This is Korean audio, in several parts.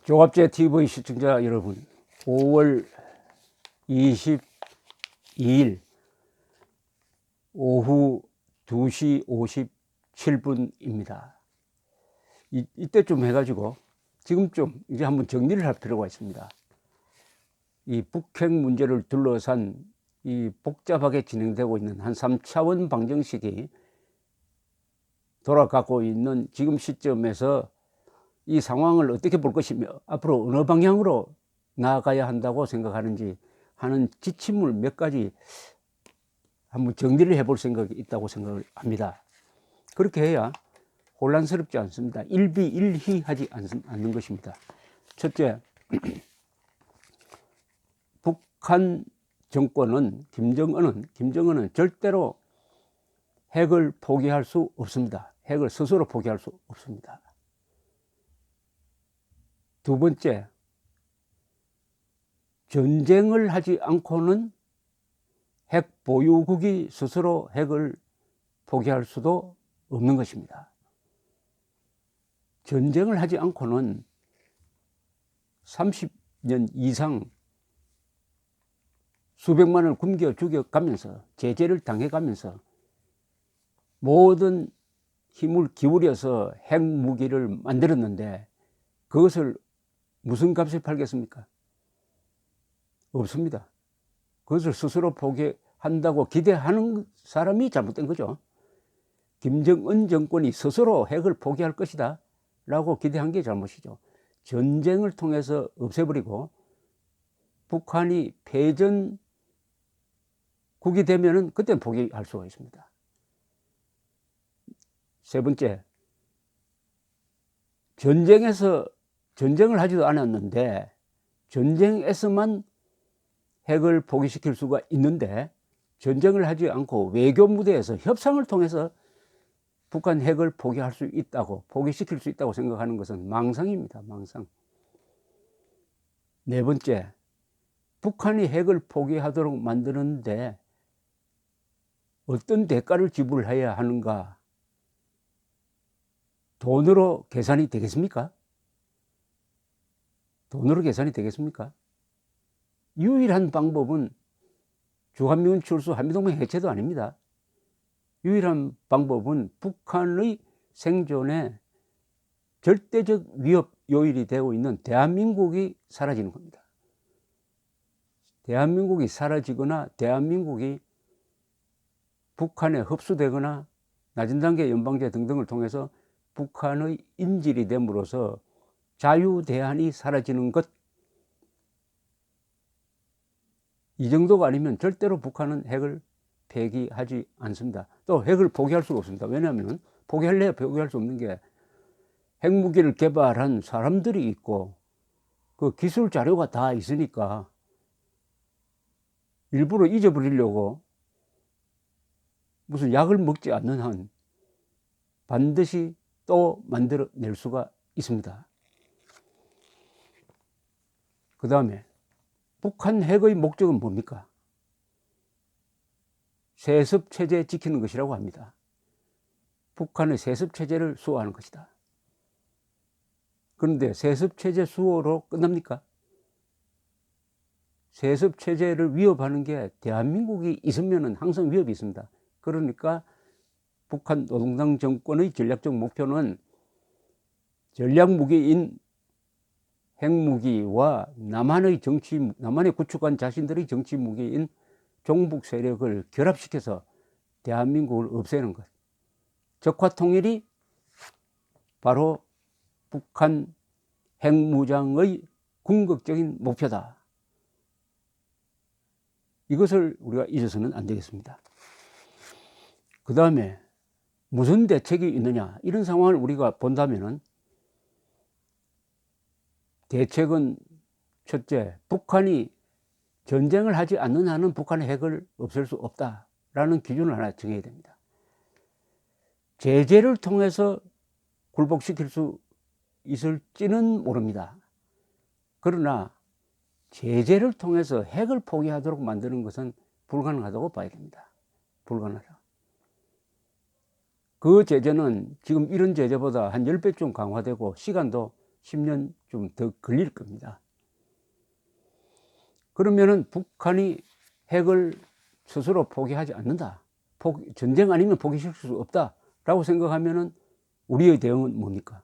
종합제 TV 시청자 여러분, 5월 22일 오후 2시 57분입니다. 이때쯤 해가지고 지금쯤 이제 한번 정리를 할 필요가 있습니다. 이 북핵 문제를 둘러싼 이 복잡하게 진행되고 있는 한 3차원 방정식이 돌아가고 있는 지금 시점에서 이 상황을 어떻게 볼 것이며 앞으로 어느 방향으로 나아가야 한다고 생각하는지 하는 지침을 몇 가지 한번 정리를 해볼 생각이 있다고 생각을 합니다. 그렇게 해야 혼란스럽지 않습니다. 일비일희하지 않는 것입니다. 첫째, 북한 정권은 김정은은 절대로 핵을 포기할 수 없습니다. 핵을 스스로 포기할 수 없습니다. 두 번째, 전쟁을 하지 않고는 핵 보유국이 스스로 핵을 포기할 수도 없는 것입니다. 전쟁을 하지 않고는 30년 이상 수백만을 굶겨 죽여가면서 제재를 당해가면서 모든 힘을 기울여서 핵무기를 만들었는데 그것을 무슨 값에 팔겠습니까? 없습니다. 그것을 스스로 포기한다고 기대하는 사람이 잘못된 거죠. 김정은 정권이 스스로 핵을 포기할 것이다 라고 기대한 게 잘못이죠. 전쟁을 통해서 없애버리고 북한이 패전국이 되면은 그때는 포기할 수가 있습니다. 세 번째, 전쟁을 하지도 않았는데 전쟁에서만 핵을 포기시킬 수가 있는데 전쟁을 하지 않고 외교 무대에서 협상을 통해서 북한 핵을 포기시킬 수 있다고 생각하는 것은 망상입니다. 망상. 네 번째, 북한이 핵을 포기하도록 만드는데 어떤 대가를 지불해야 하는가? 돈으로 계산이 되겠습니까? 돈으로 계산이 되겠습니까? 유일한 방법은 주한미군 철수 한미동맹 해체도 아닙니다. 유일한 방법은 북한의 생존에 절대적 위협 요인이 되고 있는 대한민국이 사라지는 겁니다. 대한민국이 사라지거나 대한민국이 북한에 흡수되거나 낮은 단계 연방제 등등을 통해서 북한의 인질이 됨으로써 자유대한이 사라지는 것, 이 정도가 아니면 절대로 북한은 핵을 폐기하지 않습니다. 또 핵을 포기할 수가 없습니다. 왜냐하면 포기할 수 없는 게 핵무기를 개발한 사람들이 있고 그 기술 자료가 다 있으니까 일부러 잊어버리려고 무슨 약을 먹지 않는 한 반드시 또 만들어낼 수가 있습니다. 그 다음에 북한 핵의 목적은 뭡니까? 세습체제 지키는 것이라고 합니다. 북한의 세습체제를 수호하는 것이다. 그런데 세습체제 수호로 끝납니까? 세습체제를 위협하는 게 대한민국이 있으면 항상 위협이 있습니다. 그러니까 북한 노동당 정권의 전략적 목표는 전략무기인 핵무기와 남한에 구축한 자신들의 정치무기인 종북 세력을 결합시켜서 대한민국을 없애는 것. 적화통일이 바로 북한 핵무장의 궁극적인 목표다. 이것을 우리가 잊어서는 안 되겠습니다. 그 다음에 무슨 대책이 있느냐, 이런 상황을 우리가 본다면은 대책은 첫째, 북한이 전쟁을 하지 않는 한은 북한의 핵을 없앨 수 없다라는 기준을 하나 정해야 됩니다. 제재를 통해서 굴복시킬 수 있을지는 모릅니다. 그러나 제재를 통해서 핵을 포기하도록 만드는 것은 불가능하다고 봐야 됩니다. 불가능하다. 그 제재는 지금 이런 제재보다 한 10배쯤 강화되고 시간도 10년 좀 더 걸릴 겁니다. 그러면은 북한이 핵을 스스로 포기하지 않는다. 전쟁 아니면 포기시킬 수 없다라고 생각하면은 우리의 대응은 뭡니까?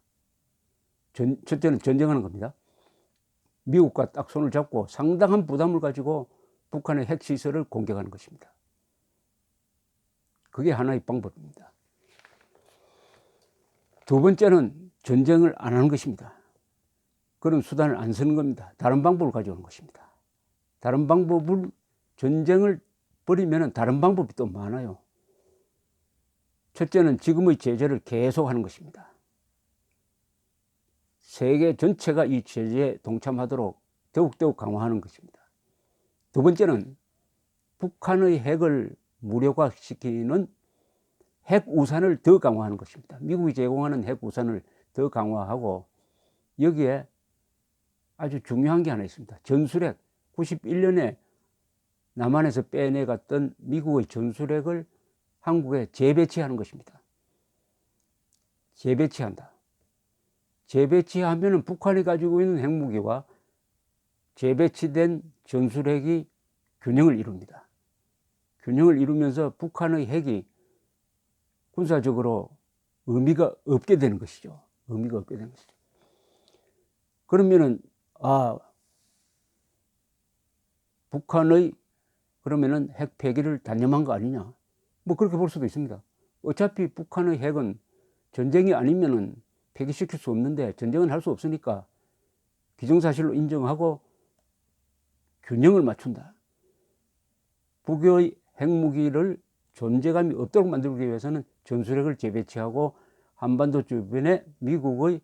첫째는 전쟁하는 겁니다. 미국과 딱 손을 잡고 상당한 부담을 가지고 북한의 핵시설을 공격하는 것입니다. 그게 하나의 방법입니다. 두 번째는 전쟁을 안 하는 것입니다. 그런 수단을 안 쓰는 겁니다. 다른 방법을 가져오는 것입니다. 다른 방법을, 전쟁을 벌이면 다른 방법이 또 많아요. 첫째는 지금의 제재를 계속하는 것입니다. 세계 전체가 이 제재에 동참하도록 더욱더욱 강화하는 것입니다. 두 번째는 북한의 핵을 무력화시키는 핵 우산을 더 강화하는 것입니다. 미국이 제공하는 핵 우산을 더 강화하고, 여기에 아주 중요한 게 하나 있습니다. 전술핵. 91년에 남한에서 빼내갔던 미국의 전술핵을 한국에 재배치하는 것입니다. 재배치한다. 재배치하면 북한이 가지고 있는 핵무기와 재배치된 전술핵이 균형을 이룹니다. 균형을 이루면서 북한의 핵이 군사적으로 의미가 없게 되는 것이죠. 의미가 없게 되는 것이죠. 그러면은, 북한의 그러면은 핵 폐기를 단념한 거 아니냐? 뭐 그렇게 볼 수도 있습니다. 어차피 북한의 핵은 전쟁이 아니면은 폐기시킬 수 없는데 전쟁은 할 수 없으니까 기정사실로 인정하고 균형을 맞춘다. 북의 핵무기를 존재감이 없도록 만들기 위해서는 전술핵을 재배치하고 한반도 주변에 미국의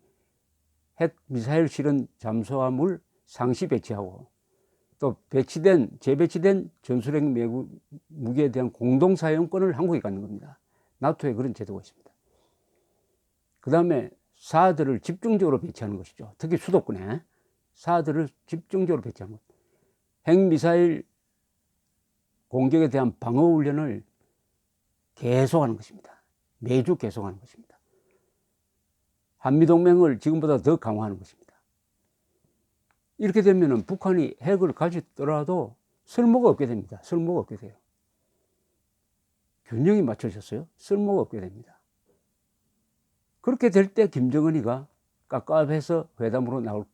핵 미사일 실은 잠수함을 상시 배치하고, 또 재배치된 전술핵 무기에 대한 공동사용권을 한국이 갖는 겁니다. 나토에 그런 제도가 있습니다. 그 다음에 사드를 집중적으로 배치하는 것이죠. 특히 수도권에 사드를 집중적으로 배치하는 것. 핵미사일 공격에 대한 방어훈련을 계속하는 것입니다. 매주 계속하는 것입니다. 한미동맹을 지금보다 더 강화하는 것입니다. 이렇게 되면 북한이 핵을 가지더라도 쓸모가 없게 됩니다. 쓸모가 없게 돼요. 균형이 맞춰졌어요. 쓸모가 없게 됩니다. 그렇게 될 때 김정은이가 깝깝해서 회담으로 나올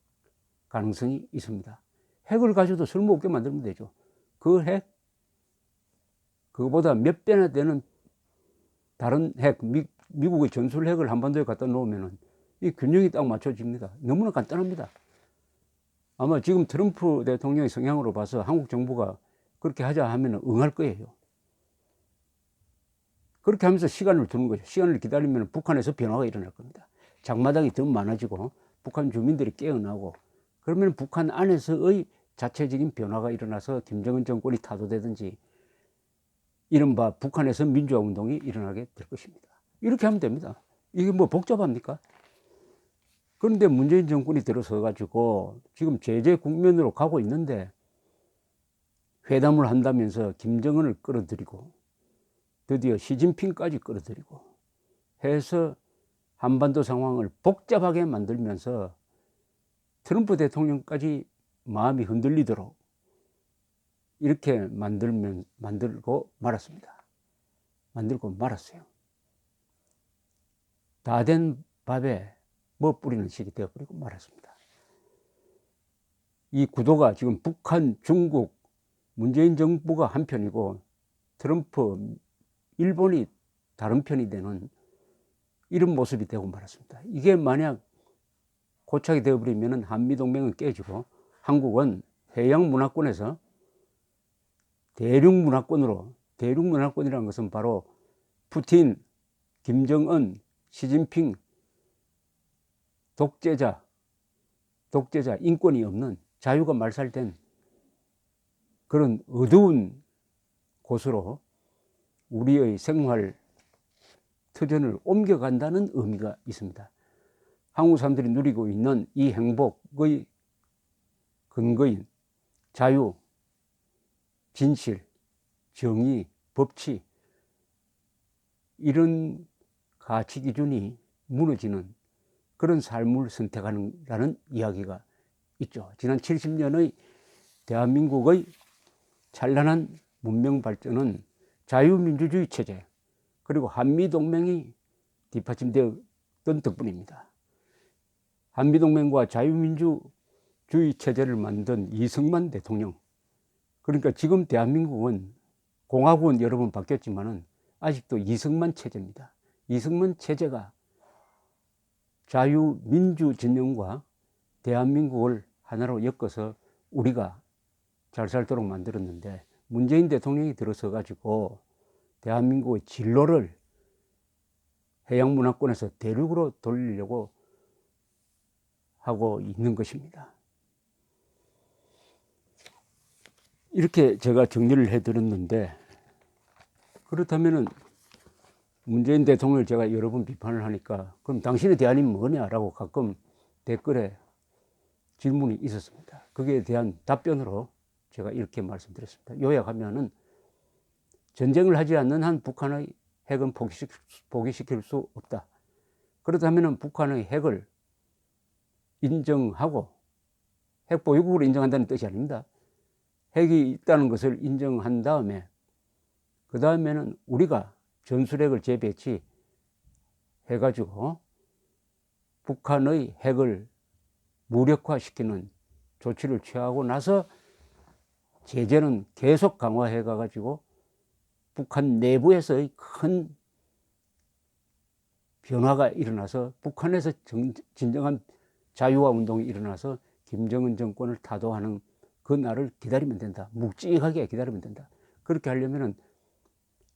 가능성이 있습니다. 핵을 가져도 쓸모없게 만들면 되죠. 그 핵, 그거보다 몇 배나 되는 다른 핵, 미국의 전술핵을 한반도에 갖다 놓으면 이 균형이 딱 맞춰집니다. 너무나 간단합니다. 아마 지금 트럼프 대통령의 성향으로 봐서 한국 정부가 그렇게 하자 하면 응할 거예요. 그렇게 하면서 시간을 두는 거죠. 시간을 기다리면 북한에서 변화가 일어날 겁니다. 장마당이 더 많아지고 북한 주민들이 깨어나고, 그러면 북한 안에서의 자체적인 변화가 일어나서 김정은 정권이 타도되든지 이른바 북한에서 민주화 운동이 일어나게 될 것입니다. 이렇게 하면 됩니다. 이게 뭐 복잡합니까? 그런데 문재인 정권이 들어서 가지고 지금 제재 국면으로 가고 있는데 회담을 한다면서 김정은을 끌어들이고 드디어 시진핑까지 끌어들이고 해서 한반도 상황을 복잡하게 만들면서 트럼프 대통령까지 마음이 흔들리도록 이렇게 만들고 말았습니다. 만들고 말았어요. 다 된 밥에 뭐 뿌리는 식이 되어버리고 말았습니다. 이 구도가 지금 북한, 중국, 문재인 정부가 한 편이고 트럼프, 일본이 다른 편이 되는 이런 모습이 되고 말았습니다. 이게 만약 고착이 되어버리면 한미동맹은 깨지고 한국은 해양문화권에서 대륙문화권이라는 것은 바로 푸틴, 김정은, 시진핑, 독재자, 인권이 없는 자유가 말살된 그런 어두운 곳으로 우리의 생활 터전을 옮겨간다는 의미가 있습니다. 한국 사람들이 누리고 있는 이 행복의 근거인 자유, 진실, 정의, 법치, 이런 가치 기준이 무너지는 그런 삶을 선택하는다는 이야기가 있죠. 지난 70년의 대한민국의 찬란한 문명 발전은 자유민주주의 체제 그리고 한미동맹이 뒷받침되었던 덕분입니다. 한미동맹과 자유민주주의 체제를 만든 이승만 대통령, 그러니까 지금 대한민국은 공화국은 여러 번 바뀌었지만은 아직도 이승만 체제입니다. 이승만 체제가 자유민주 진영과 대한민국을 하나로 엮어서 우리가 잘 살도록 만들었는데, 문재인 대통령이 들어서 가지고 대한민국의 진로를 해양문화권에서 대륙으로 돌리려고 하고 있는 것입니다. 이렇게 제가 정리를 해드렸는데, 그렇다면은 문재인 대통령을 제가 여러 번 비판을 하니까 그럼 당신의 대안이 뭐냐라고 가끔 댓글에 질문이 있었습니다. 거기에 대한 답변으로 제가 이렇게 말씀드렸습니다. 요약하면은 전쟁을 하지 않는 한 북한의 핵은 포기시킬 수 없다. 그렇다면 북한의 핵을 인정하고, 핵 보유국으로 인정한다는 뜻이 아닙니다. 핵이 있다는 것을 인정한 다음에 그 다음에는 우리가 전술핵을 재배치 해가지고 북한의 핵을 무력화시키는 조치를 취하고 나서 제재는 계속 강화해 가지고 북한 내부에서의 큰 변화가 일어나서 북한에서 진정한 자유화 운동이 일어나서 김정은 정권을 타도하는 그 날을 기다리면 된다. 묵직하게 기다리면 된다. 그렇게 하려면은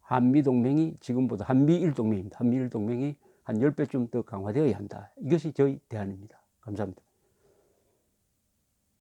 한미동맹이 지금보다 한미일동맹입니다. 한미일동맹이 한 10배쯤 더 강화되어야 한다. 이것이 저희 대안입니다. 감사합니다.